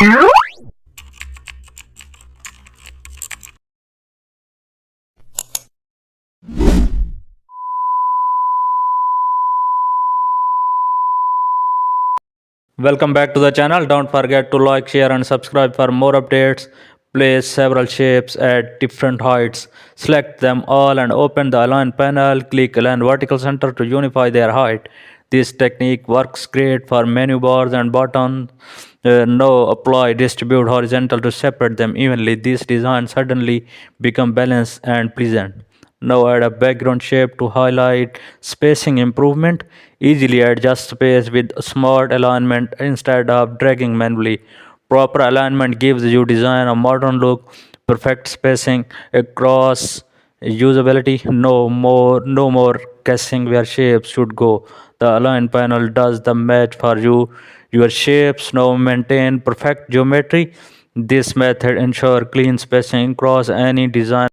Welcome back to the channel. Don't forget to like, share and subscribe for more updates. Place several shapes at different heights. Select them all and open the align panel. Click align vertical center to unify their height. This technique works great for menu bars and buttons. Now apply distribute horizontal to separate them evenly. These designs suddenly become balanced and pleasant. Now add a background shape to highlight spacing improvement. Easily adjust space with smart alignment instead of dragging manually. Proper alignment gives you design a modern look. Perfect spacing across usability. No more guessing where shapes should go. The align panel does the match for you. Your shapes now maintain perfect geometry. This method ensures clean spacing across any design.